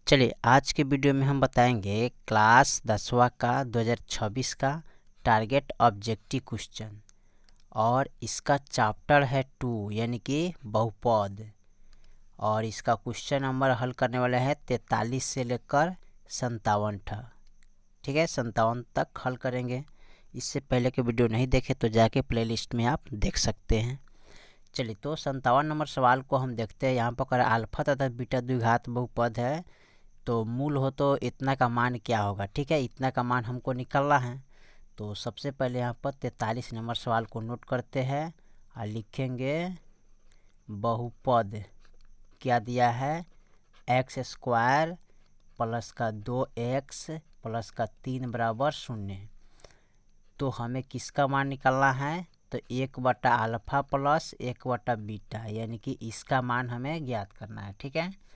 चलिए आज के वीडियो में हम बताएंगे क्लास 10वां का 2026 का टारगेट ऑब्जेक्टिव क्वेश्चन और इसका चैप्टर है 2 यानी कि बहुपद। और इसका क्वेश्चन नंबर हल करने वाला है 43 से लेकर 57 तक। ठीक है, 57 तक हल करेंगे। इससे पहले के वीडियो नहीं देखे तो जाके प्लेलिस्ट में आप देख सकते हैं। चलिए तो 57 नंबर सवाल को हम देखते हैं। यहाँ पर अगर अल्फा तथा बीटा द्विघात बहुपद है तो मूल हो तो इतना का मान क्या होगा। ठीक है, इतना का मान हमको निकालना है। तो सबसे पहले यहाँ पर 43 नंबर सवाल को नोट करते हैं और लिखेंगे बहुपद क्या दिया है, एक्स स्क्वायर प्लस का 2x प्लस का 3 बराबर 0। तो हमें किसका मान निकालना है, तो 1/अल्फा प्लस 1/बीटा यानी कि इसका मान हमें ज्ञात करना है। ठीक है,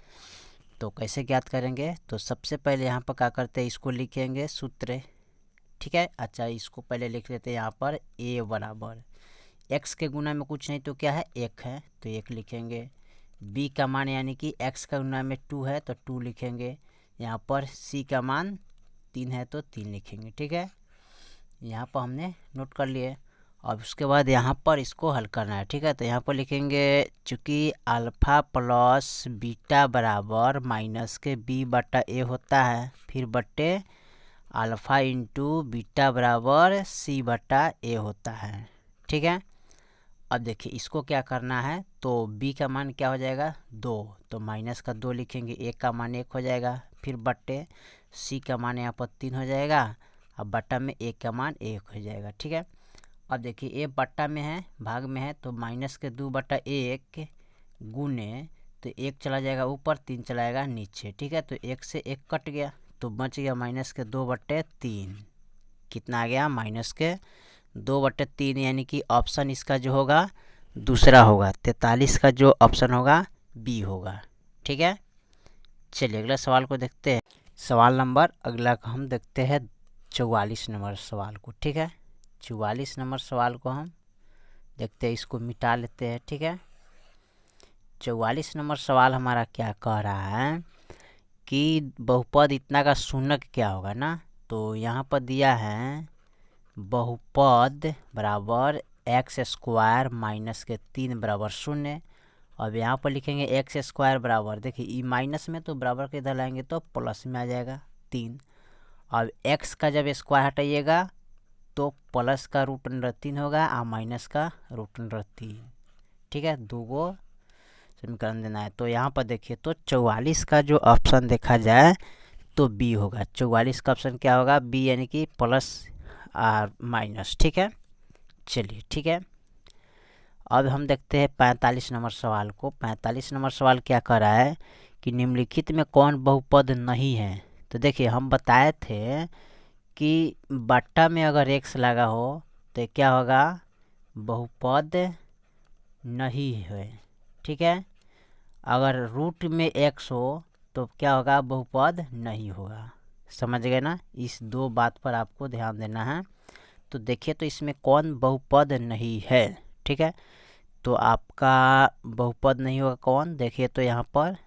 तो कैसे ज्ञात करेंगे, तो सबसे पहले यहाँ पर क्या करते हैं, इसको लिखेंगे सूत्र। ठीक है, अच्छा इसको पहले लिख लेते हैं। यहाँ पर a बराबर x के गुना में कुछ नहीं तो क्या है, 1 है तो 1 लिखेंगे। b का मान यानी कि x का गुना में 2 है तो 2 लिखेंगे। यहाँ पर c का मान 3 है तो 3 लिखेंगे। ठीक है, यहाँ पर हमने नोट कर लिए। अब उसके बाद यहाँ पर इसको हल करना है। ठीक है, तो यहाँ पर लिखेंगे चूँकि अल्फ़ा प्लस बीटा बराबर माइनस के b/a होता है, फिर बट्टे अल्फ़ा इंटू बीटा बराबर c/a होता है। ठीक है, अब देखिए इसको क्या करना है, तो b का मान क्या हो जाएगा 2, तो माइनस का 2 लिखेंगे, a का मान 1 हो जाएगा, फिर बट्टे c का मान यहाँ पर 3 हो जाएगा, अब बट्टा में a का मान 1 हो जाएगा। ठीक है, अब देखिए a बट्टा में है, भाग में है, तो माइनस के 2/1 गुने तो 1 चला जाएगा ऊपर, 3 चला जाएगा नीचे। ठीक है, तो 1 से 1 कट गया तो बच गया माइनस के 2/3। कितना आ गया, माइनस के 2/3 यानी कि ऑप्शन इसका जो होगा दूसरा होगा। 43 का जो ऑप्शन होगा बी होगा। ठीक है, चलिए अगला सवाल को देखते हैं। सवाल नंबर अगला को हम देखते हैं 44 नंबर सवाल को। ठीक है, 44 नंबर सवाल को हम देखते हैं, इसको मिटा लेते हैं। ठीक है, 44 नंबर सवाल हमारा क्या कह रहा है कि बहुपद इतना का शून्य क्या होगा ना। तो यहाँ पर दिया है बहुपद बराबर एक्स स्क्वायर माइनस के 3 बराबर 0। अब यहाँ पर लिखेंगे एक्स स्क्वायर बराबर, देखिए ई माइनस में तो बराबर के इधर लाएंगे तो प्लस में आ जाएगा 3। अब x का जब स्क्वायर हटाइएगा तो प्लस का √3 होगा और माइनस का √3। ठीक है, दो गो समीकरण देना है। तो यहाँ पर देखिए तो 44 का जो ऑप्शन देखा जाए तो बी होगा। 44 का ऑप्शन क्या होगा, बी यानी कि प्लस और माइनस। ठीक है, चलिए ठीक है, अब हम देखते हैं 45 नंबर सवाल को। 45 नंबर सवाल क्या कर रहा है कि निम्नलिखित में कौन बहुपद नहीं है। तो देखिए हम बताए थे कि बट्टा में अगर x लगा हो तो क्या होगा, बहुपद नहीं है। ठीक है, अगर रूट में x हो तो क्या होगा, बहुपद नहीं होगा। समझ गए ना, इस दो बात पर आपको ध्यान देना है। तो देखिए तो इसमें कौन बहुपद नहीं है। ठीक है, तो आपका बहुपद नहीं होगा कौन, देखिए तो यहाँ पर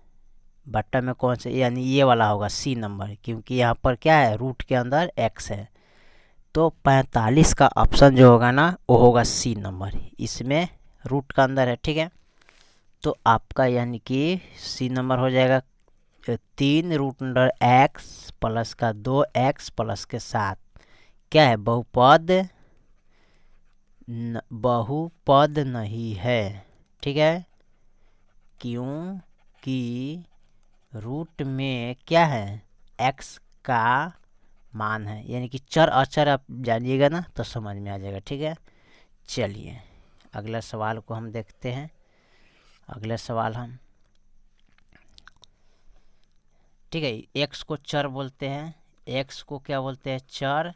बट्टा में कौन से, यानी ये वाला होगा सी नंबर, क्योंकि यहाँ पर क्या है रूट के अंदर x है। तो 45 का ऑप्शन जो होगा ना वो होगा सी नंबर, इसमें रूट का अंदर है। ठीक है, तो आपका यानी कि सी नंबर हो जाएगा 3√x प्लस का 2x प्लस के 7 क्या है, बहुपद नहीं है। ठीक है, क्योंकि रूट में क्या है, x का मान है, यानी कि चर अचर आप जानिएगा ना तो समझ में आ जाएगा। ठीक है, चलिए अगला सवाल को हम देखते हैं। अगला सवाल हम, ठीक है, x को चर बोलते हैं, x को क्या बोलते हैं, चर।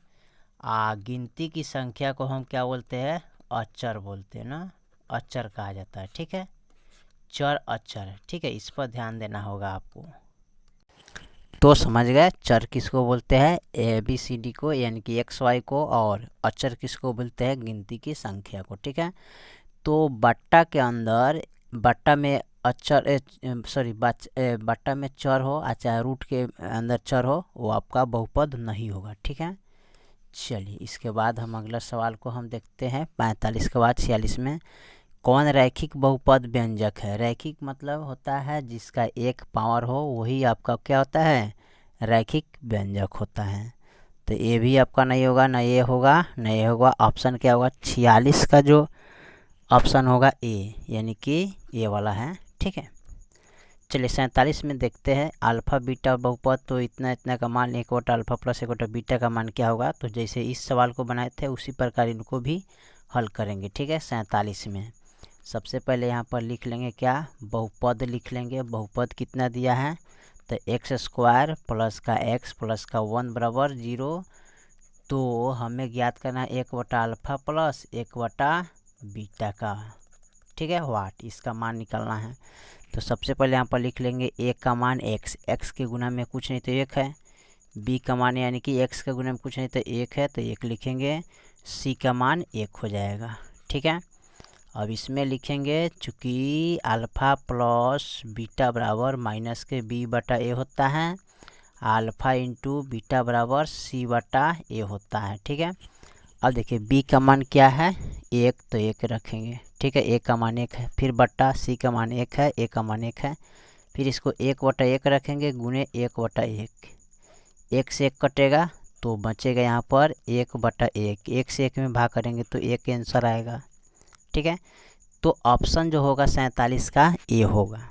गिनती की संख्या को हम क्या बोलते हैं, अचर बोलते हैं ना, अचर कहा जाता है। ठीक है, चर अचर। ठीक है, इस पर ध्यान देना होगा आपको। तो समझ गए चर किसको बोलते हैं, ABCD को यानी कि XY को, और अचर किसको बोलते हैं, गिनती की संख्या को। ठीक है, तो बट्टा के अंदर, बट्टा में अक्षर सॉरी बट्टा में चर हो और चाहे रूट के अंदर चर हो, वो आपका बहुपद नहीं होगा। ठीक है, चलिए इसके बाद हम अगला सवाल को हम देखते हैं 45 के बाद 46 में। कौन रैखिक बहुपद व्यंजक है? रैखिक मतलब होता है जिसका एक पावर हो, वही आपका क्या होता है? रैखिक व्यंजक होता है। तो ये भी आपका नहीं होगा, ना ये होगा, ना ये होगा। ऑप्शन क्या होगा? 46 का जो ऑप्शन होगा ए, यानी कि ये वाला है। ठीक है, चलिए 47 में देखते हैं। अल्फ़ा बीटा बहुपद, तो इतना इतना का मान 1 अल्फ़ा प्लस 1 बीटा का मान क्या होगा? तो जैसे इस सवाल को बनाए थे उसी प्रकार इनको भी हल करेंगे। ठीक है, 47 में सबसे पहले यहाँ पर लिख लेंगे क्या? बहुपद लिख लेंगे। बहुपद कितना दिया है? तो एक्स स्क्वायर प्लस का एक्स प्लस का 1 बराबर 0। तो हमें ज्ञात करना है 1/अल्फ़ा प्लस 1/बीटा का। ठीक है, वाट इसका मान निकालना है। तो सबसे पहले यहाँ पर लिख लेंगे ए का मान एक्स, एक्स के गुना में कुछ नहीं तो 1 है। बी का मान यानी कि एक्स के गुना में कुछ नहीं तो 1 है, तो 1 लिखेंगे। सी का मान 1 हो जाएगा। ठीक है, अब इसमें लिखेंगे चूँकि अल्फ़ा प्लस बीटा बराबर माइनस के बी बटा ए होता है, अल्फ़ा इंटू बीटा बराबर सी बटा ए होता है। ठीक है, अब देखिए बी का मान क्या है? 1, तो 1 रखेंगे। ठीक है, ए का मान 1 है, फिर बट्टा सी का मान 1 है, ए का मान 1 है, फिर इसको 1/1 रखेंगे गुने 1/1। 1 से 1 कटेगा तो बचेगा यहाँ पर 1/1। 1 से 1 में भाग करेंगे तो 1 आंसर आएगा। ठीक है, तो ऑप्शन जो होगा 47 का ए होगा।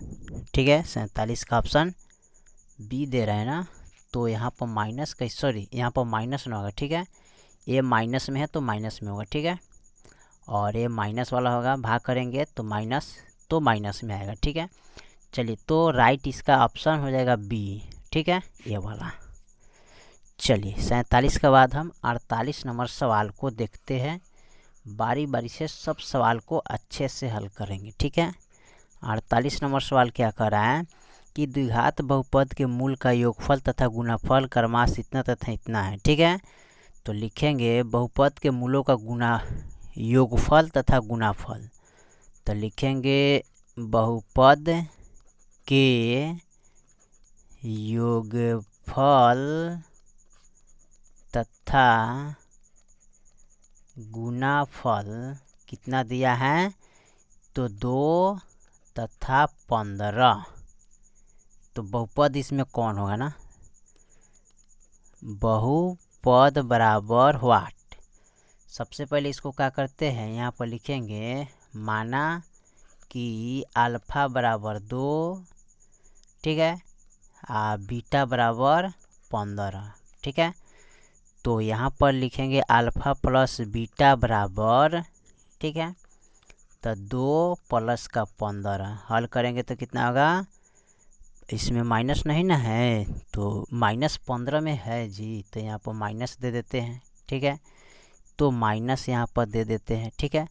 ठीक है, 47 का ऑप्शन बी दे रहे हैं ना, तो यहाँ पर माइनस का सॉरी यहाँ पर माइनस ना होगा। ठीक है, ए माइनस में है तो माइनस में होगा। ठीक है, और ये माइनस वाला होगा, भाग करेंगे तो माइनस में आएगा। ठीक है, चलिए तो राइट इसका ऑप्शन हो जाएगा बी। ठीक है, ये वाला। चलिए 47 के बाद हम 48 नंबर सवाल को देखते हैं। बारी बारी से सब सवाल को अच्छे से हल करेंगे। ठीक है, 48 नंबर सवाल क्या कर रहा है कि द्विघात बहुपद के मूल का योगफल तथा गुणाफल क्रमश इतना तथा इतना है। ठीक है, तो लिखेंगे बहुपद के मूलों का गुणा योगफल तथा गुणाफल। तो लिखेंगे बहुपद के योगफल तथा गुणाफल कितना दिया है? तो 2 तथा 15। तो बहुपद इसमें कौन होगा ना? बहुपद बराबर व्हाट? सबसे पहले इसको क्या करते हैं, यहाँ पर लिखेंगे माना कि अल्फ़ा बराबर 2, ठीक है, बीटा बराबर 15। ठीक है, तो यहाँ पर लिखेंगे अल्फ़ा प्लस बीटा बराबर, ठीक है, तो 2 प्लस का 15। हल करेंगे तो कितना होगा? इसमें माइनस नहीं ना है, तो -15 में है जी, तो यहाँ पर माइनस दे देते हैं। ठीक है, तो माइनस यहाँ पर दे देते हैं। ठीक है,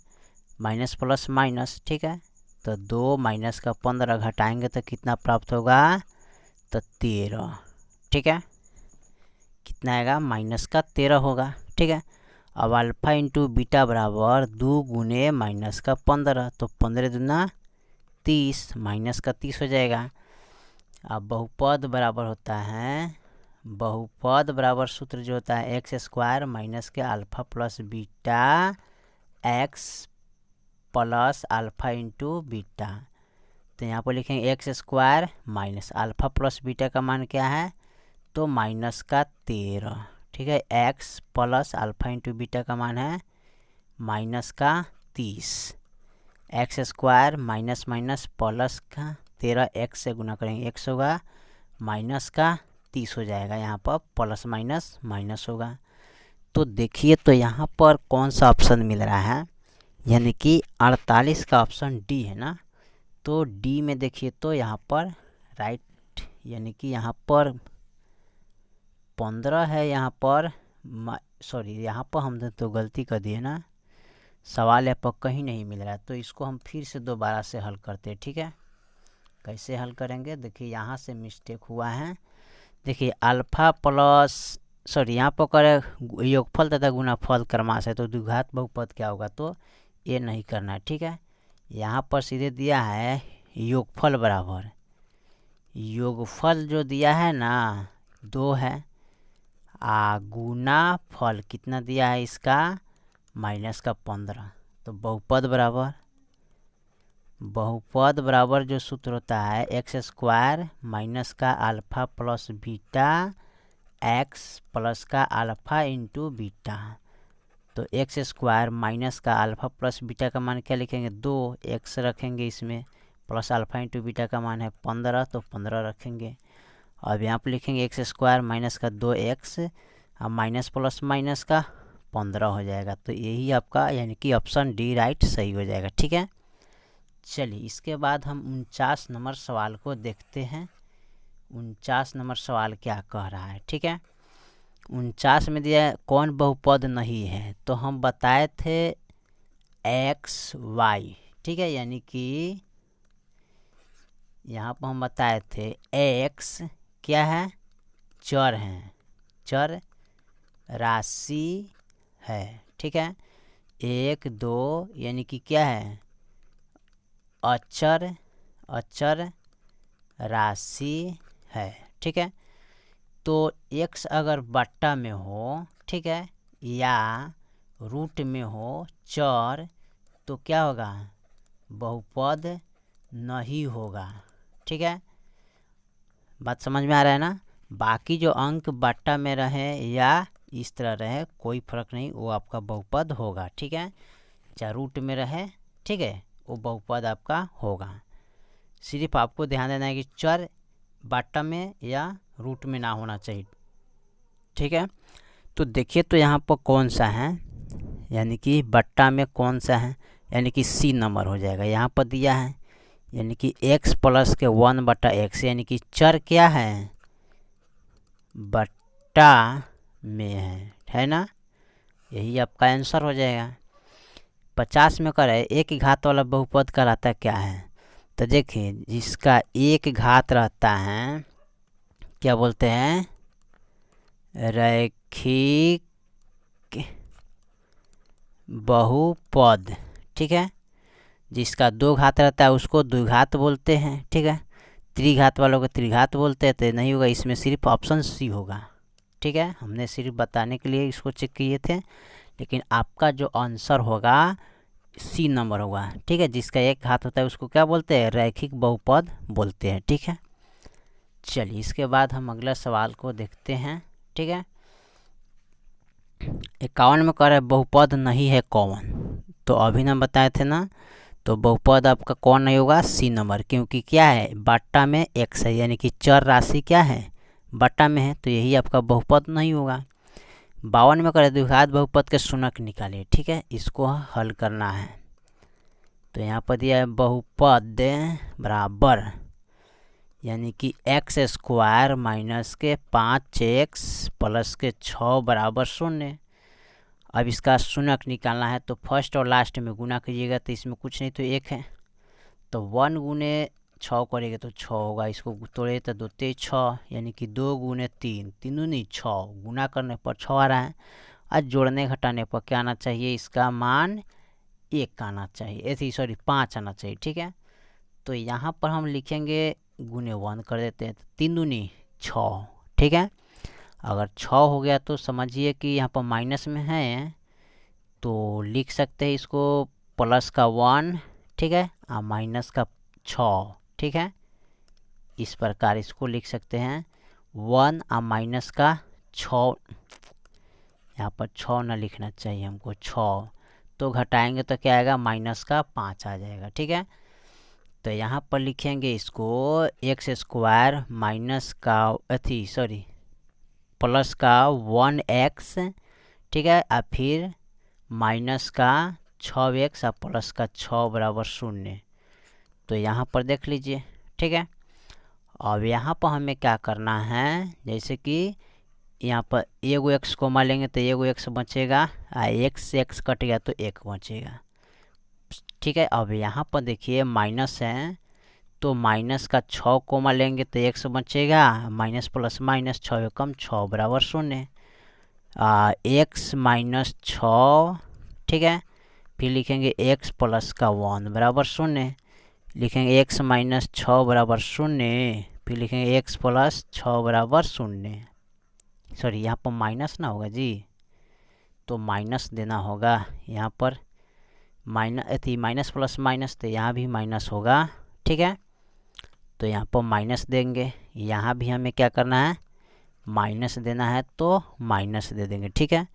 माइनस प्लस माइनस। ठीक है, तो 2 माइनस का 15 घटाएंगे तो कितना प्राप्त होगा? तो 13। ठीक है, कितना आएगा? माइनस का 13 होगा। ठीक है, अब अल्फ़ा इंटू बीटा बराबर 2 गुने माइनस का 15, तो 15 दूना 30, माइनस का 30 हो जाएगा। अब बहुपद बराबर होता है, बहुपद बराबर सूत्र जो होता है एक्स स्क्वायर माइनस के alpha plus beta x plus alpha into beta. तो यहाँ पर लिखेंगे x square minus alpha plus beta का मान क्या है? तो माइनस का 13। ठीक है, x plus alpha into beta का मान है माइनस का 30। X square minus minus plus का 13, एक्स से गुना करेंगे एक्स होगा, माइनस का 30 हो जाएगा। यहाँ पर प्लस माइनस माइनस होगा। तो देखिए तो यहाँ पर कौन सा ऑप्शन मिल रहा है, यानी कि 48 का ऑप्शन डी है ना। तो डी में देखिए तो यहाँ पर राइट, यानी कि यहाँ पर 15 है, यहाँ पर सॉरी यहाँ पर हमने तो गलती कर दी है ना, सवाल यहाँ पर कहीं नहीं मिल रहा है। तो इसको हम फिर से दोबारा से हल करते हैं। ठीक है, कैसे हल करेंगे? देखिए यहाँ से मिस्टेक हुआ है। देखिए अल्फ़ा प्लस सॉरी यहाँ पर करे योगफल तथा गुणाफल क्रमश है, तो द्विघात बहुपद क्या होगा? तो ये नहीं करना है। ठीक है, यहाँ पर सीधे दिया है योगफल बराबर योगफल जो दिया है ना 2 है, गुना फल कितना दिया है इसका माइनस का 15। तो बहुपद बराबर जो सूत्र होता है एक्स स्क्वायर माइनस का alpha plus beta x plus का अल्फा इंटू बीटा। तो एक्स स्क्वायर माइनस का अल्फा प्लस बीटा का मान क्या लिखेंगे 2, एक्स रखेंगे इसमें, प्लस अल्फा इंटू बीटा का मान है 15, तो 15 रखेंगे। अब यहाँ पर लिखेंगे एक्स स्क्वायर माइनस का 2x अब माइनस प्लस माइनस का 15 हो जाएगा। तो यही आपका यानी कि ऑप्शन डी राइट सही हो जाएगा। ठीक है, चलिए इसके बाद हम 49 नंबर सवाल को देखते हैं। 49 नंबर सवाल क्या कह रहा है। ठीक है, 49 में दिया है कौन बहुपद नहीं है, तो हम बताए थे एक्स वाई। ठीक है, यानी कि यहाँ पर हम बताए थे एक्स क्या है, चर है, चर राशि है। ठीक है, 1 2 यानी कि क्या है अचर राशि है। ठीक है, तो x अगर बट्टा में हो, ठीक है, या रूट में हो चर, तो क्या होगा बहुपद नहीं होगा। ठीक है, बात समझ में आ रहा है ना। बाकी जो अंक बट्टा में रहे या इस तरह रहे कोई फर्क नहीं, वो आपका बहुपद होगा। ठीक है, चाहे रूट में रहे, ठीक है, वो बहुपद आपका होगा। सिर्फ आपको ध्यान देना है कि चर बट्टा में या रूट में ना होना चाहिए। ठीक है, तो देखिए तो यहाँ पर कौन सा है, यानी कि बट्टा में कौन सा है, यानी कि सी नंबर हो जाएगा। यहाँ पर दिया है यानी कि x प्लस के 1/x, यानी कि चर क्या है बट्टा में है ना, यही आपका आंसर हो जाएगा। 50 में करे एक घात वाला बहुपद कहलाता क्या है, तो देखिए जिसका एक घात रहता है क्या बोलते हैं रैखिक बहुपद। ठीक है, जिसका 2 घात रहता है उसको द्विघात बोलते हैं। ठीक है, त्रिघात वालों को त्रिघात बोलते हैं। तो नहीं होगा, इसमें सिर्फ ऑप्शन सी होगा। ठीक है, हमने सिर्फ बताने के लिए इसको चेक किए थे, लेकिन आपका जो आंसर होगा सी नंबर होगा। ठीक है, जिसका एक घात होता है उसको क्या बोलते हैं रैखिक बहुपद बोलते हैं। ठीक है, चलिए इसके बाद हम अगला सवाल को देखते हैं। ठीक है, 51 में कह रहा है बहुपद नहीं है कौन, तो अभी ना बताए थे ना, तो बहुपद आपका कौन नहीं होगा सी नंबर, क्योंकि क्या है बट्टा में x है, यानी कि चर राशि क्या है बट्टा में है, तो यही आपका बहुपद नहीं होगा। 52 में करें द्विघात बहुपद के शून्यक निकालिए। ठीक है, इसको हल करना है। तो यहाँ पर दिया है बहुपद बराबर यानी कि एक्स स्क्वायर माइनस के 5x प्लस के 6 बराबर 0। अब इसका शून्यक निकालना है, तो फर्स्ट और लास्ट में गुना कीजिएगा, तो इसमें कुछ नहीं तो 1 है, तो 1 गुने 6 करेंगे तो 6 होगा। इसको तोड़े तो 2 3 6, यानी कि 2 गुने 3 3 नहीं 6, गुना करने पर 6 आ रहा है, और जोड़ने घटाने पर क्या आना चाहिए इसका मान 1 आना चाहिए, सॉरी 5 आना चाहिए। ठीक है, तो यहाँ पर हम लिखेंगे गुने 1 कर देते हैं, तो 3 दूनी 6। ठीक है, अगर 6 हो गया तो समझिए कि यहाँ पर माइनस में है, तो लिख सकते हैं इसको प्लस का 1, ठीक है, और माइनस का 6। ठीक है, इस प्रकार इसको लिख सकते हैं 1 और माइनस का 6, यहाँ पर 6 ना लिखना चाहिए हमको 6, तो घटाएंगे तो क्या आएगा माइनस का 5 आ जाएगा। ठीक है, तो यहाँ पर लिखेंगे इसको एक्स स्क्वायर माइनस का प्लस का 1x, ठीक है, और फिर माइनस का 6x और प्लस का 6 बराबर 0। तो यहाँ पर देख लीजिए। ठीक है, अब यहाँ पर हमें क्या करना है, जैसे कि यहाँ पर एगो x को मान लेंगे तो एगो x बचेगा, और x कट गया तो 1 बचेगा। ठीक है, अब यहाँ पर देखिए माइनस है, तो माइनस का 6 कोमा लेंगे तो x बचेगा, माइनस प्लस माइनस 6 कम 6 बराबर 0, x माइनस 6। ठीक है, फिर लिखेंगे x प्लस का 1 बराबर 0, लिखेंगे x माइनस 6 बराबर 0, फिर लिखेंगे x प्लस 6 बराबर 0। सॉरी, यहाँ पर माइनस ना होगा जी, तो माइनस देना होगा यहाँ पर। माइनस प्लस माइनस, तो यहाँ भी माइनस होगा। ठीक है, तो यहाँ पर माइनस देंगे, यहाँ भी हमें क्या करना है, माइनस देना है, तो माइनस दे देंगे। ठीक है,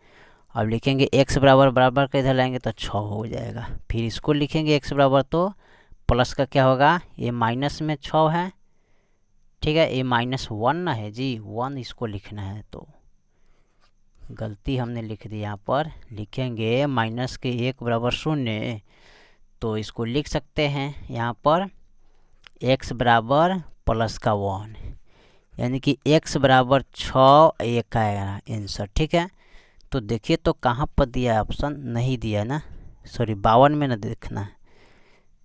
अब लिखेंगे x बराबर बराबर का इधर लाएंगे तो 6 हो जाएगा। फिर इसको लिखेंगे x बराबर, तो प्लस का क्या होगा, ये माइनस में 6 है। ठीक है, ये -1 ना है जी, 1 इसको लिखना है, तो गलती हमने लिख दी। यहाँ पर लिखेंगे माइनस के 1 बराबर 0, तो इसको लिख सकते हैं यहाँ पर x बराबर प्लस का 1, यानी कि x बराबर 6 1 आएगा आंसर। ठीक है, तो देखिए तो कहाँ पर दिया है, ऑप्शन नहीं दिया ना, सॉरी 52 में ना देखना है,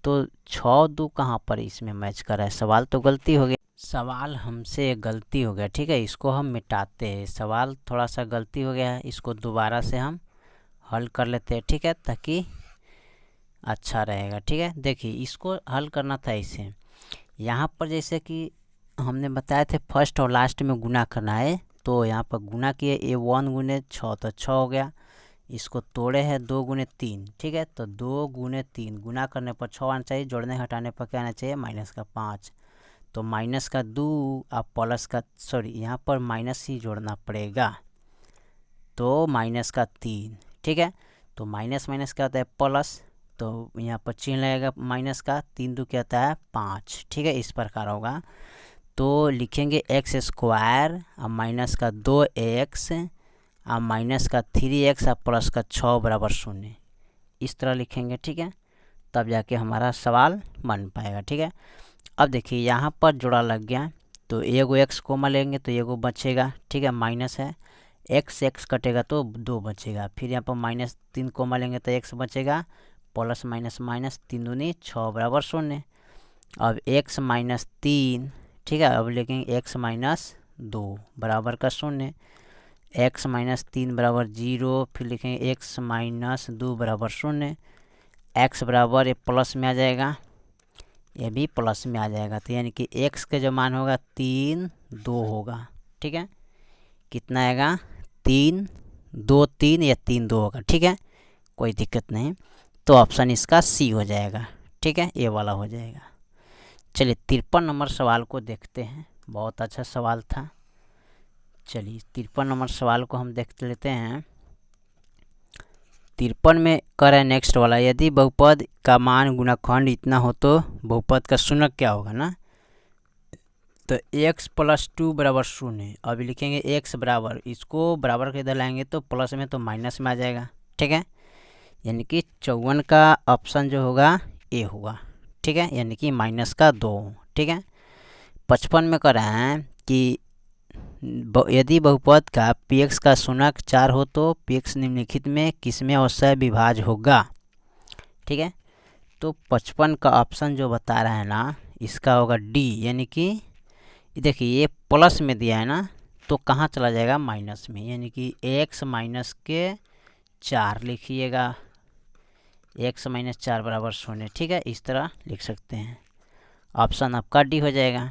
तो 6 2 कहाँ पर इसमें मैच कर रहा है। सवाल तो गलती हो गया, सवाल हमसे गलती हो गया। ठीक है, इसको हम मिटाते हैं, सवाल थोड़ा सा गलती हो गया है, इसको दोबारा से हम हल कर लेते हैं। ठीक है, ताकि अच्छा रहेगा। ठीक है, देखिए इसको हल करना था इसे, यहाँ पर जैसे कि हमने बताए थे फर्स्ट और लास्ट में गुना करना है, तो यहाँ पर गुना किए, ये 1 गुने 6 तो 6 हो गया, इसको तोड़े हैं 2 गुने 3। ठीक है, तो 2 गुने 3 गुना करने पर 6 आना चाहिए, जोड़ने हटाने पर क्या आना चाहिए, माइनस का 5। तो माइनस का 2 और प्लस का, सॉरी यहाँ पर माइनस ही जोड़ना पड़ेगा, तो माइनस का 3। ठीक है, तो माइनस माइनस क्या होता है, प्लस, तो यहाँ पर चिन्ह लगेगा माइनस का, 3 2 क्या होता है 5। ठीक है, इस प्रकार होगा। तो लिखेंगे x स्क्वायर और माइनस का 2x और माइनस का 3x और प्लस का 6 बराबर 0, इस तरह लिखेंगे। ठीक है, तब जाके हमारा सवाल बन पाएगा। ठीक है, अब देखिए यहाँ पर जोड़ा लग गया, तो एगो x कोमा लेंगे तो एगो बचेगा। ठीक है, माइनस है, x कटेगा तो 2 बचेगा, फिर यहाँ पर -3 कोमा लेंगे तो x बचेगा, प्लस माइनस माइनस 3 दूनी 6 बराबर 0। अब x माइनस 3, ठीक है, अब लिखेंगे x माइनस 2 बराबर का 0, x माइनस 3 बराबर 0, फिर लिखेंगे x माइनस 2 बराबर 0, x बराबर ये प्लस में आ जाएगा, ये भी प्लस में आ जाएगा, तो यानी कि x का जो मान होगा 3 2 होगा। ठीक है, कितना आएगा, 3 2 3 या 3 2 होगा। ठीक है, कोई दिक्कत नहीं, तो ऑप्शन इसका सी हो जाएगा। ठीक है, ये वाला हो जाएगा। चलिए 53 नंबर सवाल को देखते हैं, बहुत अच्छा सवाल था। चलिए 53 नंबर सवाल को हम देख लेते हैं। 53 में कर है नेक्स्ट वाला, यदि बहुपद का मान गुणनखंड इतना हो तो बहुपद का शून्य क्या होगा ना, तो x प्लस 2 बराबर 0। अभी लिखेंगे x बराबर, इसको बराबर के इधर लाएंगे तो प्लस में तो माइनस में आ जाएगा। ठीक है, यानी कि 54 का ऑप्शन जो होगा ए होगा। ठीक है, यानी कि माइनस का 2। ठीक है, 55 में कर रहे हैं कि यदि बहुपद का px का शून्यक 4 हो तो px निम्नलिखित में किसमें अवश्य विभाज्य होगा। ठीक है, तो 55 का ऑप्शन जो बता रहा है ना, इसका होगा डी, यानी कि देखिए ये प्लस में दिया है ना, तो कहाँ चला जाएगा, माइनस में, यानी कि x माइनस के 4 लिखिएगा, x माइनस 4 बराबर 0। ठीक है, इस तरह लिख सकते हैं, ऑप्शन आपका डी हो जाएगा।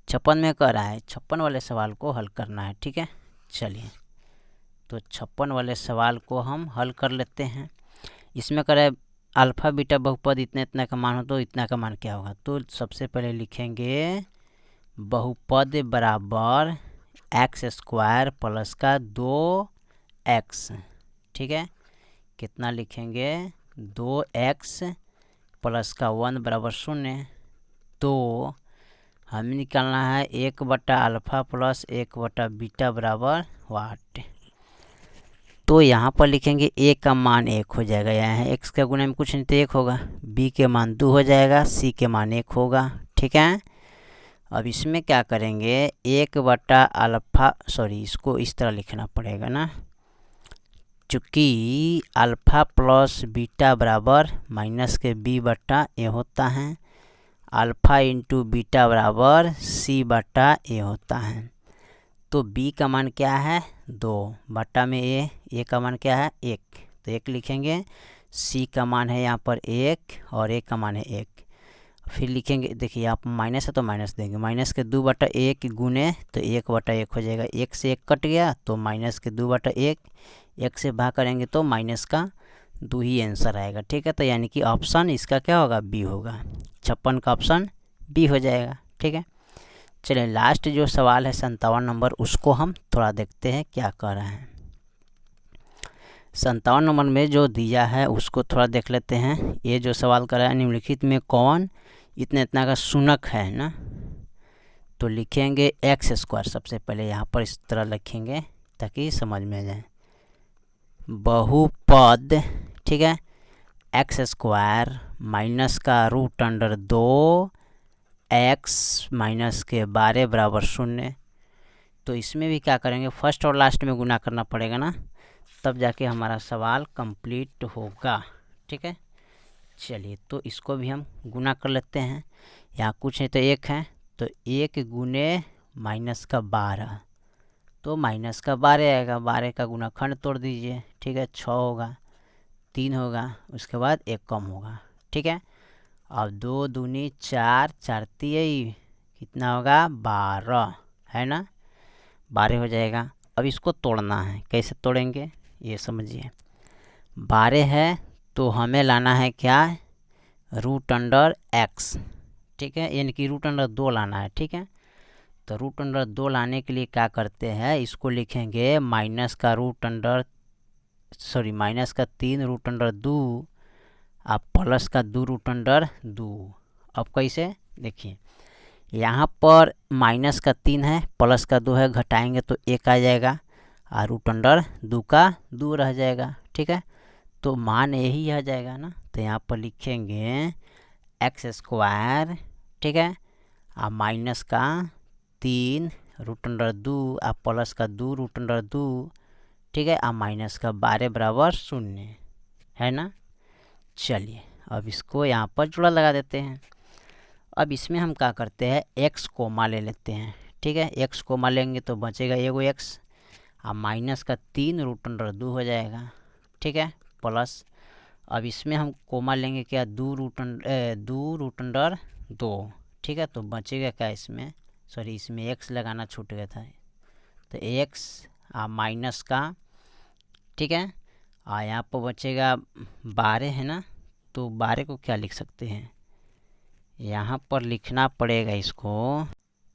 56 में कह रहा है 56 वाले सवाल को हल करना है। ठीक है, चलिए तो 56 वाले सवाल को हम हल कर लेते हैं। इसमें कह रहा है अल्फ़ा बीटा बहुपद इतना इतना का मान हो तो इतना का मान क्या होगा, तो सबसे पहले लिखेंगे बहुपद बराबर एक्स स्क्वायर प्लस का 2x। ठीक है, कितना लिखेंगे, 2x प्लस का 1 बराबर 0, तो हमें निकालना है 1/अल्फ़ा प्लस 1/बीटा बराबर वाट। तो यहाँ पर लिखेंगे a का मान 1 हो जाएगा, यहाँ है x का गुना में कुछ नहीं तो 1 होगा, b के मान 2 हो जाएगा, c के मान 1 होगा। ठीक है, अब इसमें क्या करेंगे, 1/अल्फ़ा, सॉरी इसको इस तरह लिखना पड़ेगा ना, चूँकि अल्फ़ा प्लस बीटा बराबर माइनस के b/a होता है, अल्फ़ा इंटू बीटा बराबर c/a होता है। तो b का मान क्या है, 2 बटा में a का मान क्या है 1, तो 1 लिखेंगे, c का मान है यहाँ पर 1 और a का मान है 1। फिर लिखेंगे, देखिए यहाँ पर माइनस है तो माइनस देंगे, माइनस के 2/1 गुने तो 1/1 हो जाएगा, 1 से 1 कट गया तो माइनस के 2/1, 1 से भाग करेंगे तो माइनस का 2 ही आंसर आएगा। ठीक है, तो यानी कि ऑप्शन इसका क्या होगा, बी होगा। 56 का ऑप्शन बी हो जाएगा। ठीक है, चलिए लास्ट जो सवाल है 57 नंबर, उसको हम थोड़ा देखते हैं क्या कर रहे हैं। 57 नंबर में जो दिया है उसको थोड़ा देख लेते हैं। ये जो सवाल कर रहा है, निम्नलिखित में कौन इतना इतना का शून्यक है ना, तो लिखेंगे x²। सबसे पहले यहाँ पर इस तरह लिखेंगे ताकि समझ में आ जाए। बहुपद, ठीक है, x² माइनस का √2 x माइनस के 12 बराबर 0। तो इसमें भी क्या करेंगे, फर्स्ट और लास्ट में गुना करना पड़ेगा ना, तब जाके हमारा सवाल कंप्लीट होगा। ठीक है, चलिए तो इसको भी हम गुना कर लेते हैं। यहाँ कुछ है तो 1 है, तो 1 गुने माइनस का 12, तो माइनस का 12 आएगा। 12 का गुणाखंड तोड़ दीजिए। ठीक है, 6 होगा, 3 होगा, उसके बाद 1 कम होगा। ठीक है, अब 2 दूनी 4, 4 तिहई कितना होगा, 12 है ना, 12 हो जाएगा। अब इसको तोड़ना है, कैसे तोड़ेंगे ये समझिए। 12 है तो हमें लाना है क्या, √x। ठीक है, यानी कि √2 लाना है। ठीक है, तो √2 लाने के लिए क्या करते हैं, इसको लिखेंगे माइनस का 3√2 अब प्लस का 2√2। अब कैसे देखिए, यहाँ पर माइनस का 3 है, प्लस का 2 है, घटाएंगे तो 1 आ जाएगा, और √2 का 2 रह जाएगा। ठीक है, तो मान यही आ जाएगा ना, तो यहाँ पर लिखेंगे x²। ठीक है, और माइनस का 3 √2 और प्लस का 2√2। ठीक है, और माइनस का 12 बराबर 0 है ना। चलिए अब इसको यहाँ पर जोड़ा लगा देते हैं। अब इसमें हम क्या करते हैं, x कोमा ले लेते हैं। ठीक है, x कोमा लेंगे तो बचेगा एगो x, और माइनस का 3 √2 हो जाएगा। ठीक है, प्लस अब इसमें हम कोमा लेंगे क्या, 2√2। ठीक है, तो बचेगा क्या इसमें, सॉरी इसमें x लगाना छूट गया था, तो x माइनस का, ठीक है, और यहाँ पर बचेगा 12 है ना, तो 12 को क्या लिख सकते हैं, यहाँ पर लिखना पड़ेगा इसको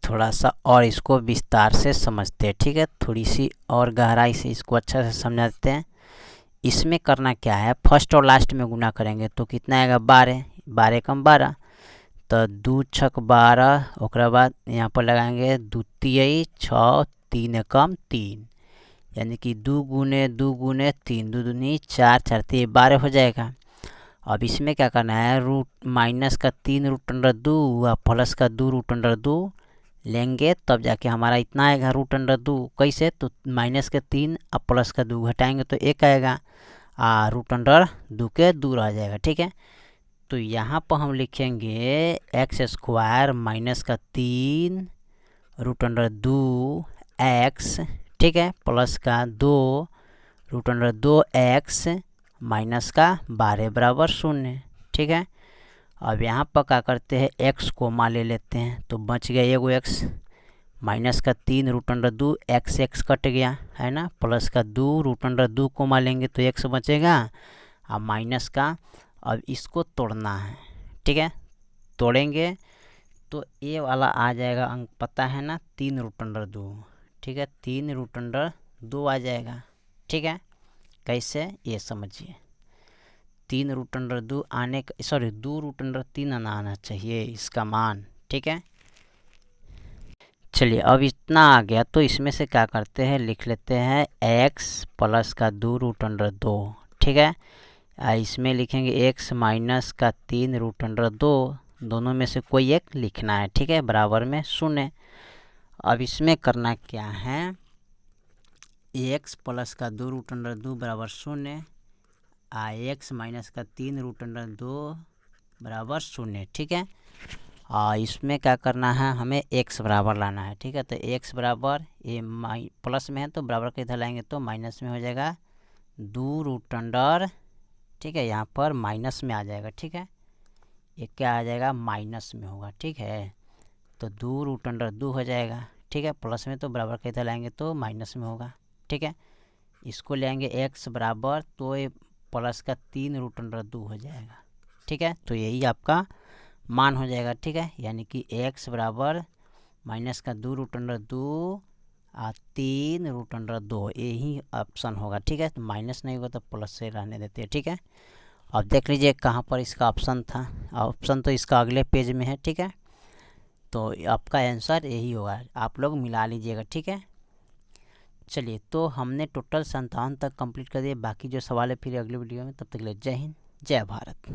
थोड़ा सा और इसको विस्तार से समझते हैं। ठीक है, थोड़ी सी और गहराई से इसको अच्छा से समझाते हैं। इसमें करना क्या है, फर्स्ट और लास्ट में गुना करेंगे तो कितना आएगा, 12, 12 कम 12, तो 2 छक 12, ओकरा बाद यहाँ पर लगाएंगे 2 तिहई 6, 3 कम 3, यानी कि 2 गुने 2 गुने 3, 2 दूनी 4, 4 तिहई 12 हो जाएगा। अब इसमें क्या करना है, माइनस का 3 √2 और प्लस का 2 √2 लेंगे, तब जाके हमारा इतना आएगा √2। कैसे, तो माइनस के 3 और प्लस का 2 घटाएंगे तो 1 आएगा, और √2 के 2 रह जाएगा। ठीक है, तो यहाँ पर हम लिखेंगे x² माइनस का 3 √2 x, ठीक है, प्लस का 2 √2 x माइनस का 12 बराबर 0। ठीक है, अब यहाँ पर क्या करते हैं, x कोमा ले लेते हैं, तो बच गया एगो x, माइनस का 3 √2 x कट गया है ना, प्लस का 2 √2 कोमा लेंगे तो x बचेगा, और माइनस का, अब इसको तोड़ना है। ठीक है, तोड़ेंगे तो ये वाला आ जाएगा अंक, पता है ना, 3 √2। ठीक है, 3 √2 आ जाएगा। ठीक है, कैसे ये समझिए, 3 √2 आने का, सॉरी 2 √3 आना चाहिए इसका मान। ठीक है, चलिए अब इतना आ गया, तो इसमें से क्या करते हैं, लिख लेते हैं x प्लस का 2 √2। ठीक है, इसमें लिखेंगे x माइनस का 3 √2, दोनों में से कोई एक लिखना है। ठीक है, बराबर में 0। अब इसमें करना क्या है, x प्लस का 2 √2 बराबर 0, x माइनस का 3 √2 बराबर 0। ठीक है, और इसमें क्या करना है, हमें x बराबर लाना है। ठीक है, तो x बराबर, ये प्लस में है तो बराबर के इधर लाएंगे तो माइनस में हो जाएगा 2 √2। ठीक है, यहाँ पर माइनस में आ जाएगा। ठीक है, ये क्या आ जाएगा, माइनस में होगा। ठीक है, तो 2√2 हो जाएगा। ठीक है, प्लस में तो बराबर के इधर लाएंगे तो माइनस में होगा। ठीक है, इसको ले आएंगे x बराबर, तो ये प्लस का 3√2 हो जाएगा। ठीक है, तो यही आपका मान हो जाएगा। ठीक है, यानी कि x बराबर माइनस का 2√2 और 3√2, यही ऑप्शन होगा। ठीक है, तो माइनस नहीं होगा तो प्लस से रहने देते हैं। ठीक है, अब देख लीजिए कहाँ पर इसका ऑप्शन था। ऑप्शन तो इसका अगले पेज में है। ठीक है, तो आपका आंसर यही होगा, आप लोग मिला लीजिएगा। ठीक है, चलिए, तो हमने टोटल 57 तक कंप्लीट कर दिया। बाकी जो सवाल है फिर अगले वीडियो में। तब तक के लिए जय हिंद, जय भारत।